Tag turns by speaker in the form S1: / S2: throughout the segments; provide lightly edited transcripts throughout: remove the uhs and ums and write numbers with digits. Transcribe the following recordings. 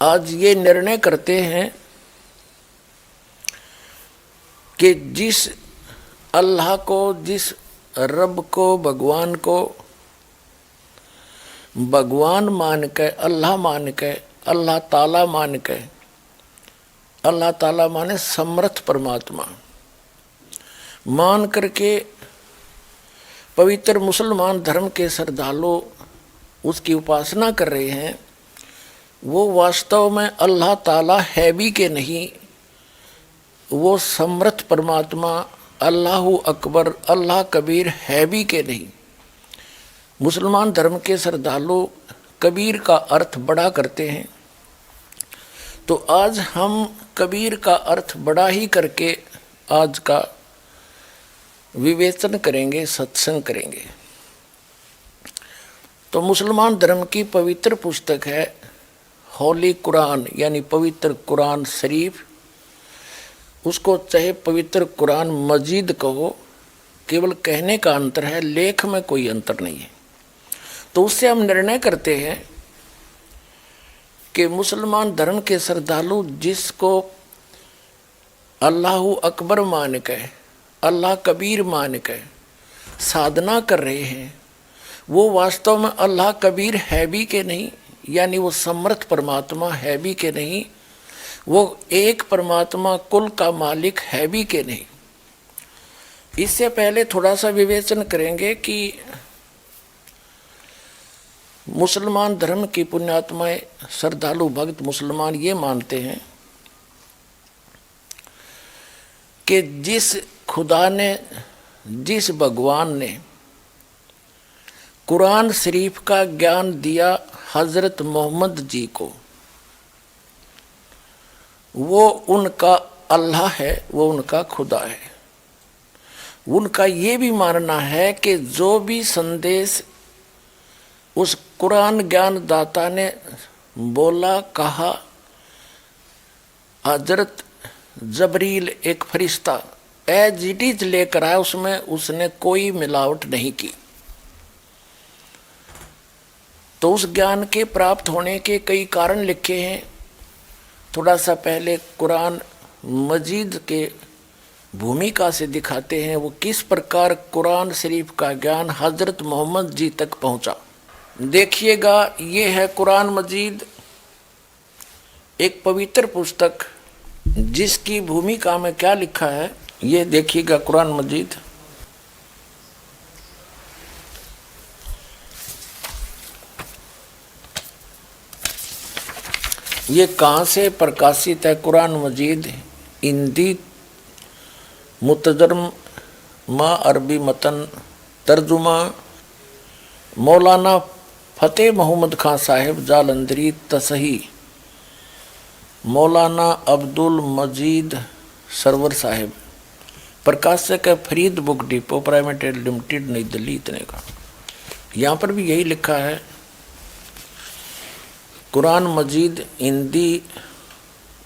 S1: आज ये निर्णय करते हैं कि जिस अल्लाह को, जिस रब को, भगवान को भगवान मान के, अल्लाह मान के, अल्लाह ताला मान के, अल्लाह ताला माने समर्थ परमात्मा मान करके पवित्र मुसलमान धर्म के श्रद्धालु उसकी उपासना कर रहे हैं, वो वास्तव में अल्लाह ताला है भी के नहीं, वो समर्थ परमात्मा अल्लाह अकबर, अल्लाह कबीर है भी के नहीं। मुसलमान धर्म के श्रद्धालु कबीर का अर्थ बड़ा करते हैं, तो आज हम कबीर का अर्थ बड़ा ही करके आज का विवेचन करेंगे, सत्संग करेंगे। तो मुसलमान धर्म की पवित्र पुस्तक है होली कुरान, यानी पवित्र कुरान शरीफ। उसको चाहे पवित्र कुरान मजीद कहो, केवल कहने का अंतर है, लेख में कोई अंतर नहीं है। तो उससे हम निर्णय करते हैं कि मुसलमान धर्म के श्रद्धालु जिसको अल्लाह अकबर मान के, अल्लाह कबीर मान के साधना कर रहे हैं, वो वास्तव में अल्लाह कबीर है भी के नहीं, यानी वो समर्थ परमात्मा है भी के नहीं, वो एक परमात्मा कुल का मालिक है भी के नहीं। इससे पहले थोड़ा सा विवेचन करेंगे कि मुसलमान धर्म की पुण्यात्माएं, श्रद्धालु भक्त मुसलमान ये मानते हैं कि जिस खुदा ने, जिस भगवान ने कुरान शरीफ का ज्ञान दिया हजरत मोहम्मद जी को, वो उनका अल्लाह है, वो उनका खुदा है। उनका ये भी मानना है कि जो भी संदेश उस कुरान ज्ञान दाता ने बोला, कहा, हजरत जबरील एक फरिश्ता एज इट इज लेकर आया, उसमें उसने कोई मिलावट नहीं की। तो उस ज्ञान के प्राप्त होने के कई कारण लिखे हैं। थोड़ा सा पहले कुरान मजीद के भूमिका से दिखाते हैं वो किस प्रकार कुरान शरीफ का ज्ञान हजरत मोहम्मद जी तक पहुंचा। देखिएगा, ये है कुरान मजीद, एक पवित्र पुस्तक जिसकी भूमिका में क्या लिखा है, ये देखिएगा कुरान मजीद। ये कहाँ से प्रकाशित है? कुरान मजीद हिंदी मुतजरमा, अरबी मतन, तर्जुमा मौलाना फतेह मोहम्मद खान साहिब जालंधरी, तसही मौलाना अब्दुल मजीद सरवर साहिब, प्रकाशक है Farid book depot private limited, नई दिल्ली, इतने का। यहाँ पर भी यही लिखा है, कुरान मजीद हिंदी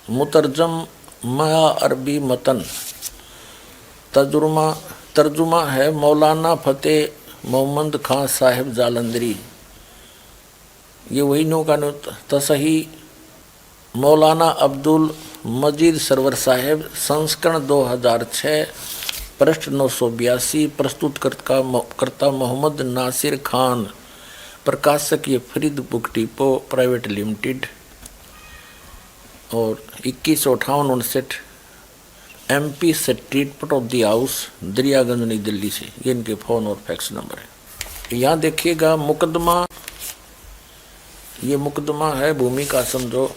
S1: मुतरजम मा अरबी मतन, तर्जुमा है मौलाना फतेह मोहम्मद खान साहिब जालंधरी। ये वही नौका तसही मौलाना अब्दुल मजीद सरवर साहिब, संस्करण 2006, पृष्ठ 982, प्रस्तुतकर्ता मोहम्मद नासिर खान, प्रकाशक ये Farid book depot private limited, और 2158 MP street, Pataudi house, Daryaganj, नई दिल्ली से। ये इनके फ़ोन और फैक्स नंबर है। यहाँ देखिएगा मुकदमा, ये मुकदमा है, भूमिका समझो,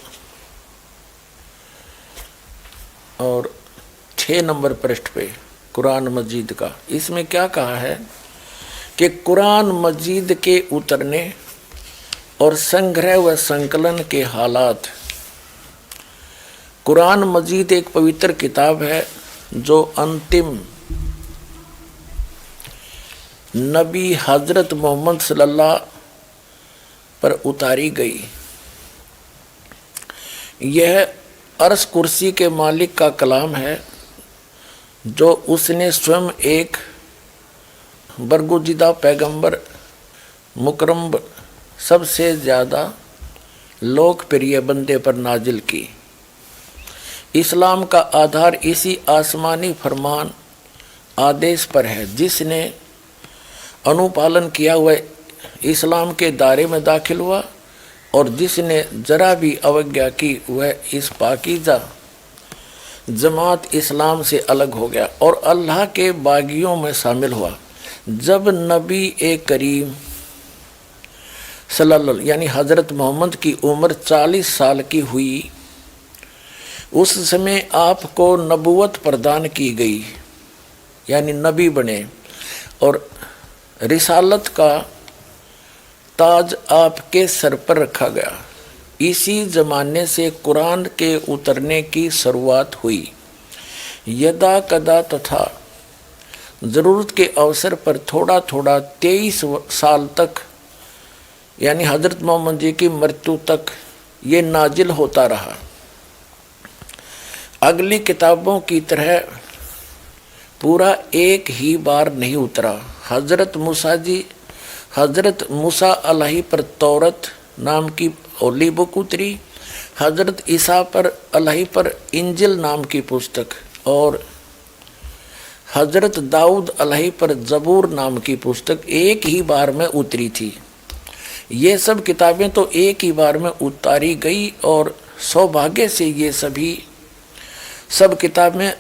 S1: और 6 नंबर पृष्ठ पे कुरान मजीद का। इसमें क्या कहा है कि कुरान मजीद के उतरने और संग्रह व संकलन के हालात। कुरान मजीद एक पवित्र किताब है जो अंतिम नबी हजरत मोहम्मद सल्लल्लाहु पर उतारी गई। यह अर्श कुर्सी के मालिक का कलाम है जो उसने स्वयं एक बरगुज़िदा पैगंबर मुकरम सबसे ज़्यादा लोकप्रिय बंदे पर नाजिल की। इस्लाम का आधार इसी आसमानी फरमान आदेश पर है। जिसने अनुपालन किया हुआ इस्लाम के दायरे में दाखिल हुआ और जिसने जरा भी अवज्ञा की वह इस पाकीज़ा जमात इस्लाम से अलग हो गया और अल्लाह के बागियों में शामिल हुआ। जब नबी करीम सल्लल्लाहु यानी हज़रत मोहम्मद की उम्र 40 साल की हुई, उस समय आपको नबूवत प्रदान की गई यानी नबी बने और रिसालत का ताज आपके सर पर रखा गया। इसी ज़माने से कुरान के उतरने की शुरुआत हुई। यदा कदा तथा ज़रूरत के अवसर पर थोड़ा थोड़ा 23 साल तक यानी हज़रत मोहम्मद जी की मृत्यु तक ये नाजिल होता रहा। अगली किताबों की तरह पूरा एक ही बार नहीं उतरा। हज़रत मूसा अलैहि पर तौरत नाम की होली बुक उतरी, हज़रत ईसा पर अलैहि पर इंजिल नाम की पुस्तक और हज़रत दाऊद अलैहि पर ज़बूर नाम की पुस्तक एक ही बार में उतरी थी। ये सब किताबें तो एक ही बार में उतारी गई और सौभाग्य से ये सब किताबें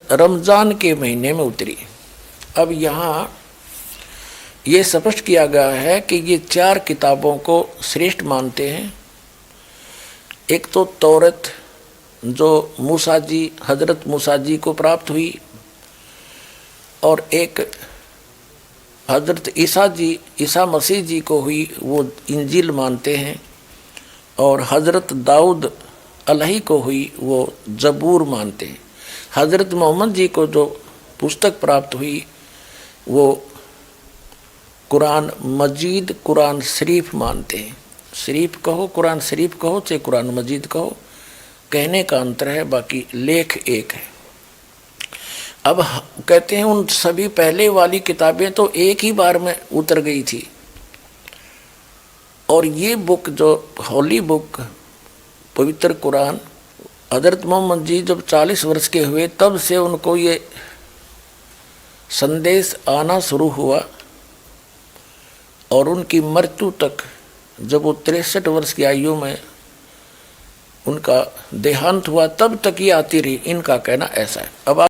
S1: रमज़ान के महीने में उतरी। अब यहाँ ये स्पष्ट किया गया है कि ये 4 किताबों को श्रेष्ठ मानते हैं। एक तो तौरत जो हज़रत मूसा जी को प्राप्त हुई और एक हज़रत ईसा मसीह जी को हुई, वो इंजील मानते हैं और हज़रत दाऊद अलैहि को हुई वो ज़बूर मानते हैं। हज़रत मोहम्मद जी को जो पुस्तक प्राप्त हुई वो कुरान मजीद कुरान शरीफ मानते हैं। शरीफ कहो कुरान शरीफ कहो चाहे कुरान मजीद कहो, कहने का अंतर है, बाकी लेख एक है। अब कहते हैं उन सभी पहले वाली किताबें तो एक ही बार में उतर गई थी और ये बुक जो होली बुक पवित्र कुरान हज़रत मोहम्मद जी जब 40 वर्ष के हुए तब से उनको ये संदेश आना शुरू हुआ और उनकी मृत्यु तक जब वो 63 वर्ष की आयु में उनका देहांत हुआ तब तक ये आती रही। इनका कहना ऐसा है। अब